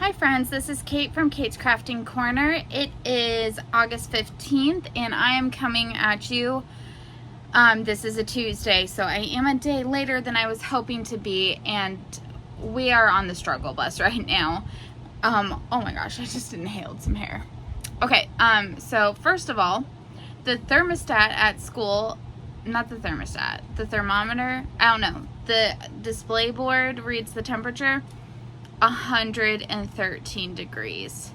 Hi friends, this is Kate from Kate's Crafting Corner. It is August 15th and I am coming at you. This is a Tuesday, so I am a day later than I was hoping to be, and we are on the struggle bus right now. Oh my gosh, I just inhaled some hair. Okay, so first of all, the thermostat at school, not the thermostat, the thermometer, I don't know, the display board reads the temperature 113 degrees.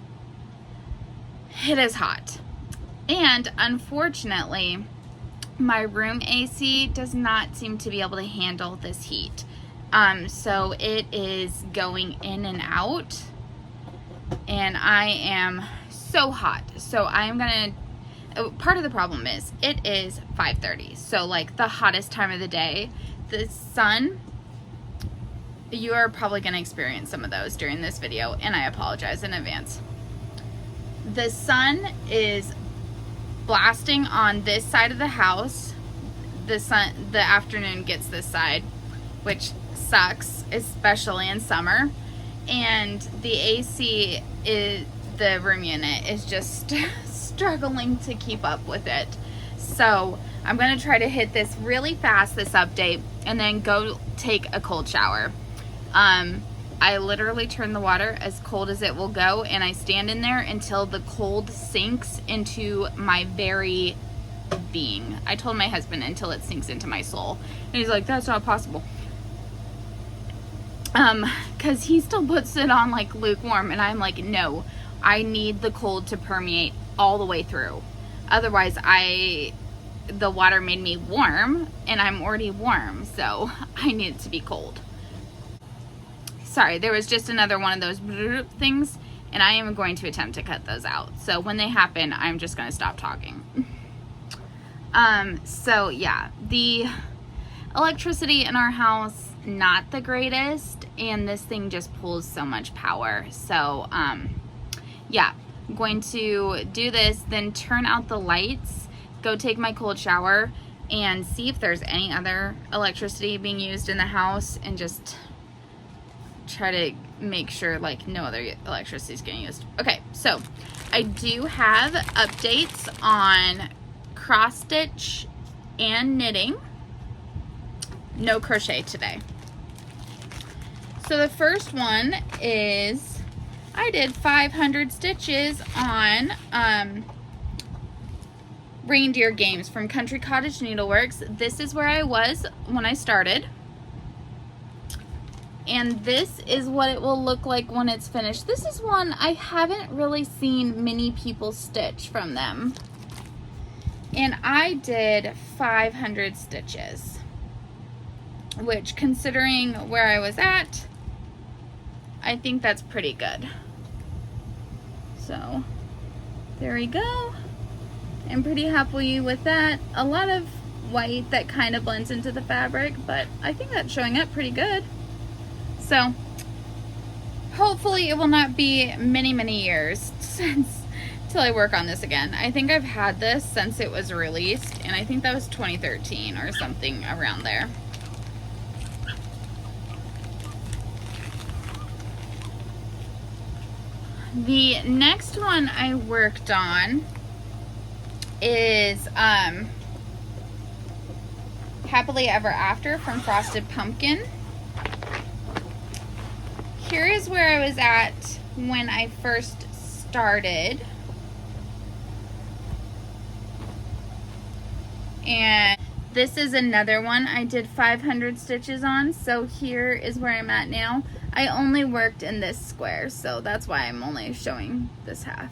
It is hot. And unfortunately, my room AC does not seem to be able to handle this heat. So it is going in and out, and I am so hot. So I'm gonna, part of the problem is it is 5:30, so like the hottest time of the day. The sun, you are probably going to experience some of those during this video, and I apologize in advance. The sun is blasting on this side of the house. The afternoon gets this side, which sucks, especially in summer. And the AC the room unit is just struggling to keep up with it. So I'm going to try to hit this really fast, this update, and then go take a cold shower. I literally turn the water as cold as it will go, and I stand in there until the cold sinks into my very being. I told my husband until it sinks into my soul, and he's like, that's not possible. Cause he still puts it on like lukewarm, and I'm like, no, I need the cold to permeate all the way through. Otherwise the water made me warm, and I'm already warm, so I need it to be cold. Sorry, there was just another one of those things, and I am going to attempt to cut those out. So when they happen, I'm just going to stop talking. So yeah, the electricity in our house, not the greatest, and this thing just pulls so much power. So yeah, I'm going to do this, then turn out the lights, go take my cold shower, and see if there's any other electricity being used in the house, and just try to make sure like no other electricity is getting used. Okay, so I do have updates on cross stitch and knitting. No crochet today. So the first one is I did 500 stitches on Reindeer Games from Country Cottage Needleworks. This is where I was when I started. And this is what it will look like when it's finished. This is one I haven't really seen many people stitch from them. And I did 500 stitches, which, considering where I was at, I think that's pretty good. So there we go. I'm pretty happy with that. A lot of white that kind of blends into the fabric, but I think that's showing up pretty good. So hopefully it will not be many years till I work on this again. I think I've had this since it was released, and I think that was 2013 or something around there. The next one I worked on is Happily Ever After from Frosted Pumpkin. Here is where I was at when I first started. And this is another one I did 500 stitches on. So here is where I'm at now. I only worked in this square, so that's why I'm only showing this half.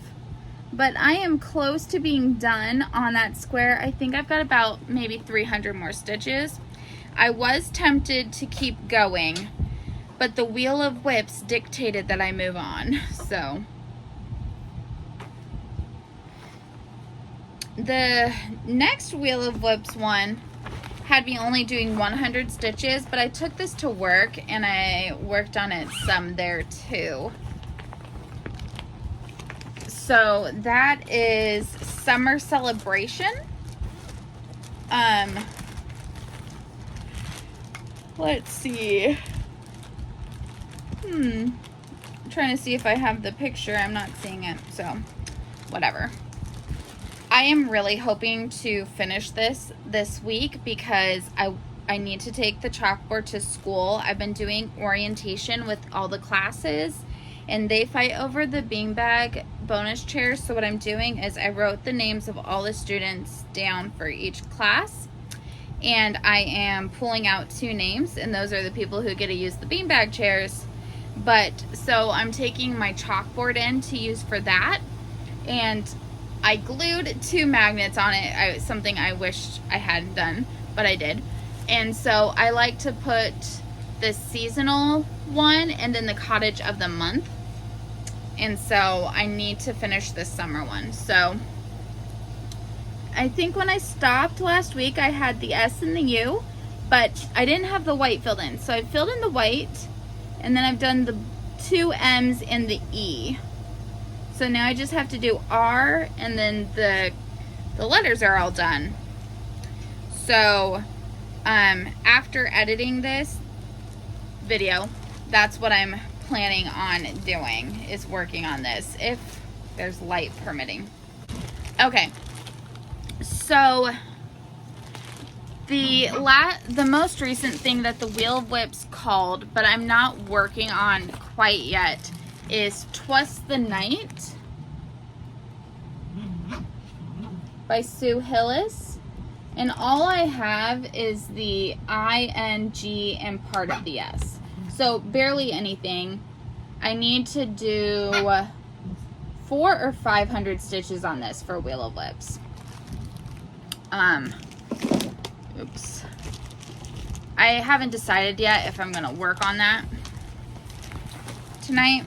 But I am close to being done on that square. I think I've got about maybe 300 more stitches. I was tempted to keep going, but the Wheel of Whips dictated that I move on. So the next Wheel of Whips one had me only doing 100 stitches, but I took this to work and I worked on it some there too. So that is Summer Celebration. Let's see. trying to see if I have the picture. I'm not seeing it, so whatever. I am really hoping to finish this week because I need to take the chalkboard to school. I've been doing orientation with all the classes, and they fight over the beanbag bonus chairs. So what I'm doing is I wrote the names of all the students down for each class, and I am pulling out 2 names, and those are the people who get to use the beanbag chairs. But so I'm taking my chalkboard in to use for that, and I glued 2 magnets on it. Something I wished I hadn't done, but I did. And so I like to put the seasonal one and then the cottage of the month. And so I need to finish this summer one. So I think when I stopped last week, I had the S and the U, but I didn't have the white filled in. So I filled in the white, and then I've done the 2 M's and the E. So now I just have to do R, and then the letters are all done. So after editing this video, that's what I'm planning on doing, is working on this, if there's light permitting. Okay, so the most recent thing that the Wheel of Whips called, but I'm not working on quite yet, is Twist the Night by Sue Hillis, and all I have is the ING and part of the S, so barely anything. I need to do 400 or 500 stitches on this for Wheel of Whips. Oops, I haven't decided yet if I'm gonna work on that tonight.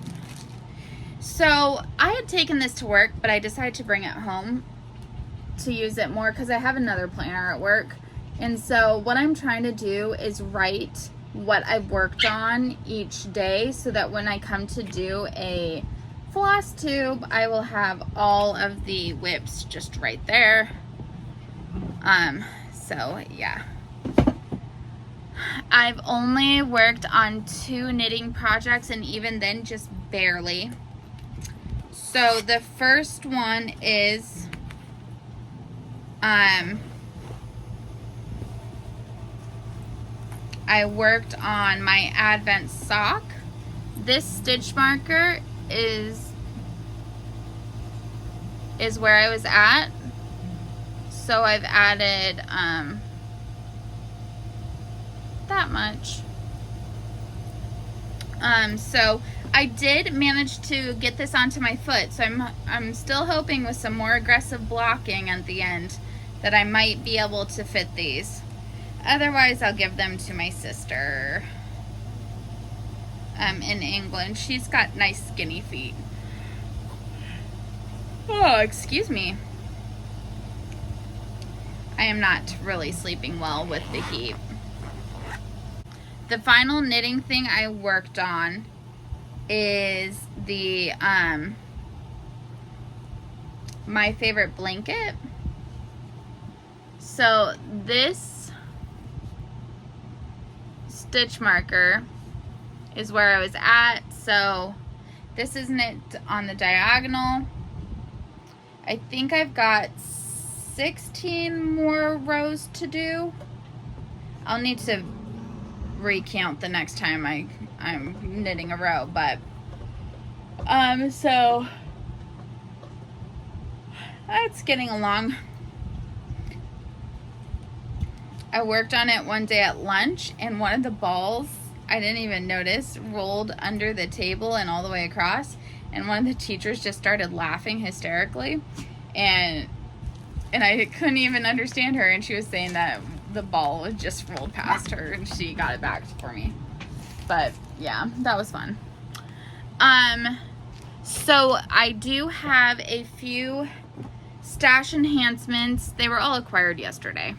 So I had taken this to work, but I decided to bring it home to use it more because I have another planner at work. And so what I'm trying to do is write what I've worked on each day, so that when I come to do a floss tube, I will have all of the whips just right there. So yeah, I've only worked on 2 knitting projects, and even then just barely. So the first one is I worked on my Advent sock. This stitch marker is where I was at. So I've added that much. So I did manage to get this onto my foot, so I'm still hoping with some more aggressive blocking at the end that I might be able to fit these. Otherwise, I'll give them to my sister in England. She's got nice skinny feet. Oh, excuse me. I am not really sleeping well with the heat. The final knitting thing I worked on is the my favorite blanket. So this stitch marker is where I was at. So this is knit on the diagonal. I think I've got 16 more rows to do. I'll need to recount the next time I'm knitting a row, but so it's getting along. I worked on it one day at lunch, and one of the balls, I didn't even notice, rolled under the table and all the way across, and one of the teachers just started laughing hysterically, and I couldn't even understand her, and she was saying that the ball just rolled past her and she got it back for me. But yeah, that was fun. So I do have a few stash enhancements. They were all acquired yesterday.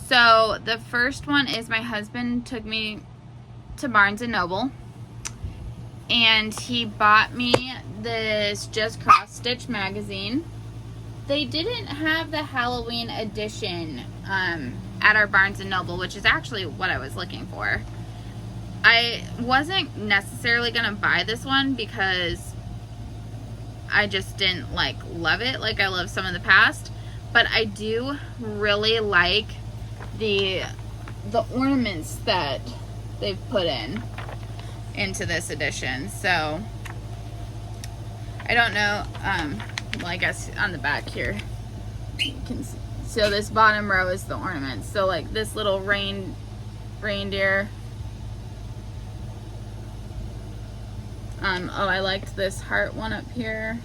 So the first one is my husband took me to Barnes & Noble, and he bought me this Just Cross Stitch magazine. They didn't have the Halloween edition at our Barnes & Noble, which is actually what I was looking for. I wasn't necessarily gonna buy this one because I just didn't like love it like I love some of the past, but I do really like the ornaments that they've put into this edition. So I don't know, well, I guess on the back here you can see. So this bottom row is the ornaments. So like this little reindeer. Oh, I liked this heart one up here.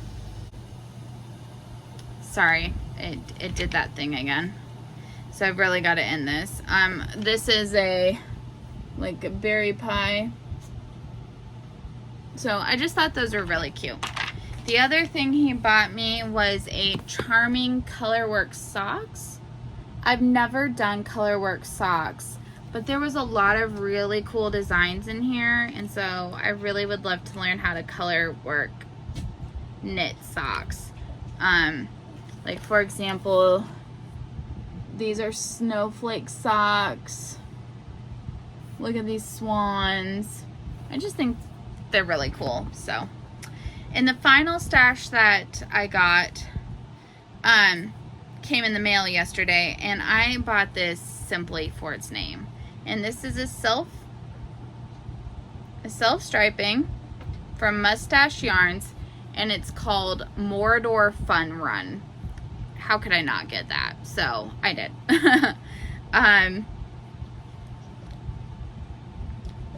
Sorry, it did that thing again. So I've really got to end this. This is like a berry pie. So I just thought those were really cute. The other thing he bought me was a Charming Colorwork socks. I've never done Colorwork socks, but there was a lot of really cool designs in here, and so I really would love to learn how to colorwork knit socks. Like for example, these are snowflake socks. Look at these swans. I just think they're really cool. So, and the final stash that I got came in the mail yesterday, and I bought this simply for its name. And this is a self-striping from Mustache Yarns, and it's called Mordor Fun Run. How could I not get that? So I did.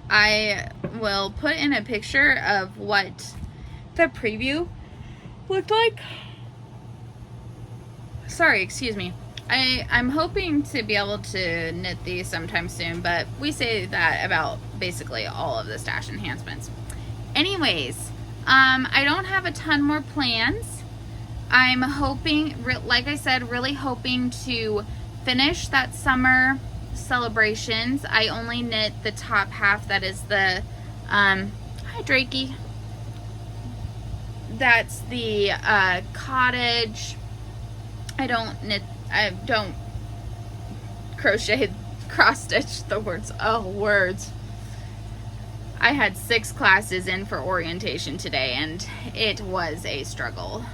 I will put in a picture of what the preview looked like. Sorry, excuse me. I'm hoping to be able to knit these sometime soon, but we say that about basically all of the stash enhancements. Anyways, I don't have a ton more plans. I'm hoping, like I said, really hoping to finish that summer celebrations. I only knit the top half, that is the, hi Drakey. That's the cottage. I don't crochet, cross stitch the words. Oh, words. I had 6 classes in for orientation today, and it was a struggle.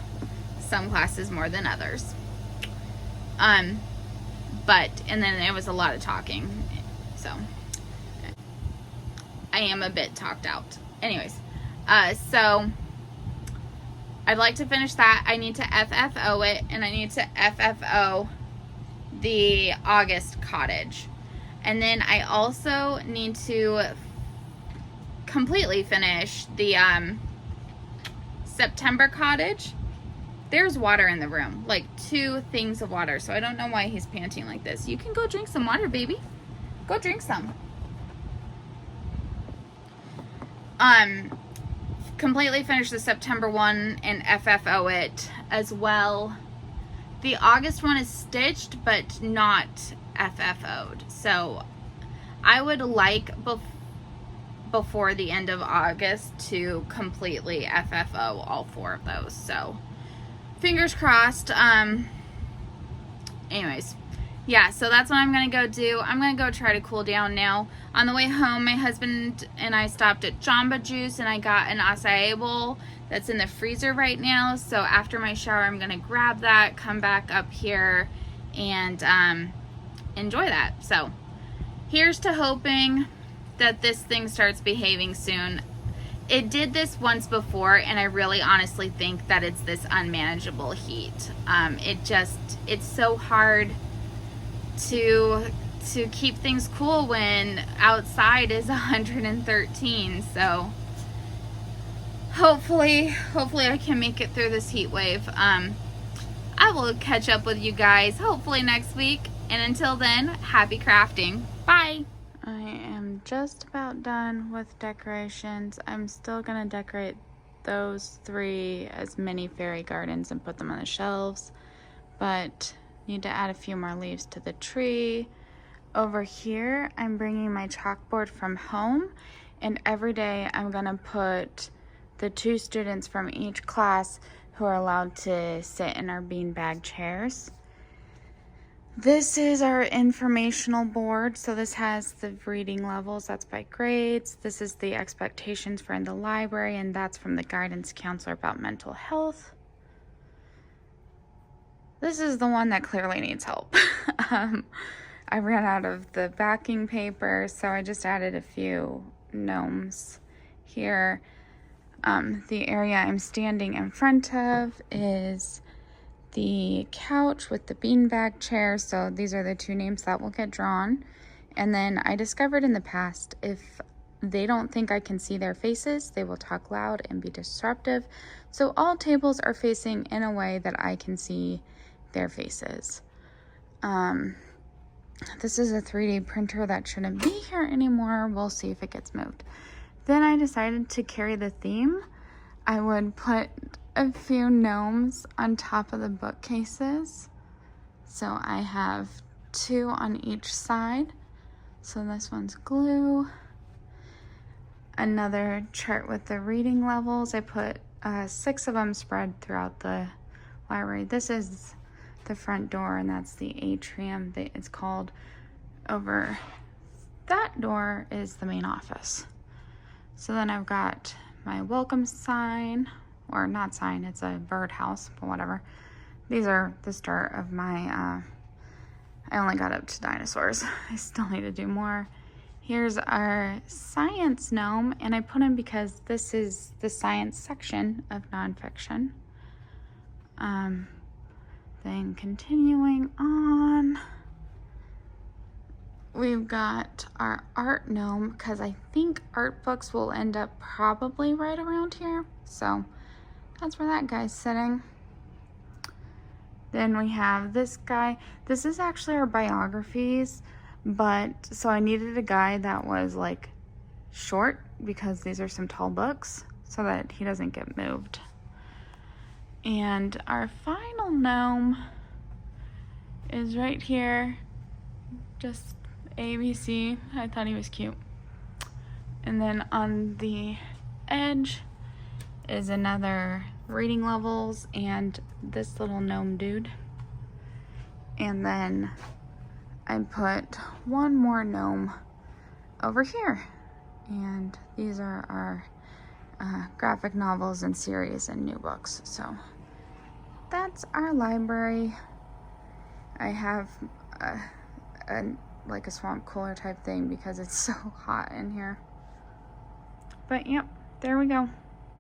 Some classes more than others. And then there was a lot of talking, so I am a bit talked out. Anyways, so I'd like to finish that. I need to FFO it, and I need to FFO the August cottage. And then I also need to completely finish the September cottage. There's water in the room, like 2 things of water, so I don't know why he's panting like this. You can go drink some water, baby. Go drink some. Completely finish the September one and FFO it as well. The August one is stitched, but not FFO'd. So I would like before the end of August to completely FFO all 4 of those. So fingers crossed. Anyways, yeah, so that's what I'm gonna go do. I'm gonna go try to cool down now. On the way home, my husband and I stopped at Jamba Juice, and I got an acai bowl that's in the freezer right now. So after my shower, I'm gonna grab that, come back up here, and enjoy that. So here's to hoping that this thing starts behaving soon. It did this once before, and I really honestly think that it's this unmanageable heat. It's so hard to keep things cool when outside is 113. So hopefully I can make it through this heat wave. I will catch up with you guys hopefully next week, and until then, happy crafting. Bye. I am just about done with decorations. I'm still gonna decorate those 3 as mini fairy gardens and put them on the shelves, but need to add a few more leaves to the tree. Over here, I'm bringing my chalkboard from home, and every day I'm gonna put the 2 students from each class who are allowed to sit in our beanbag chairs. This is our informational board. So this has the reading levels, that's by grades. This is the expectations for in the library, and that's from the guidance counselor about mental health. This is the one that clearly needs help. I ran out of the backing paper, so I just added a few gnomes here. The area I'm standing in front of is the couch with the beanbag chair. So these are the two names that will get drawn. And then I discovered in the past, if they don't think I can see their faces, they will talk loud and be disruptive. So all tables are facing in a way that I can see their faces. This is a 3D printer that shouldn't be here anymore. We'll see if it gets moved. Then I decided to carry the theme. I would put a few gnomes on top of the bookcases. So I have 2 on each side. So this one's glue. Another chart with the reading levels. I put 6 of them spread throughout the library. This is the front door, and that's the atrium that it's called. Over that door is the main office. So then I've got my welcome sign, or not sign, it's a birdhouse, but whatever. These are the start of my, I only got up to dinosaurs. I still need to do more. Here's our science gnome, and I put him because this is the science section of nonfiction. Then continuing on, we've got our art gnome, because I think art books will end up probably right around here. So that's where that guy's sitting. Then we have this guy. This is actually our biographies, but so I needed a guy that was like short, because these are some tall books, so that he doesn't get moved. And our final gnome is right here, just ABC. I thought he was cute. And then on the edge is another reading levels and this little gnome dude. And then I put one more gnome over here. And these are our graphic novels and series and new books. So that's our library. I have like a swamp cooler type thing because it's so hot in here. But yep, there we go.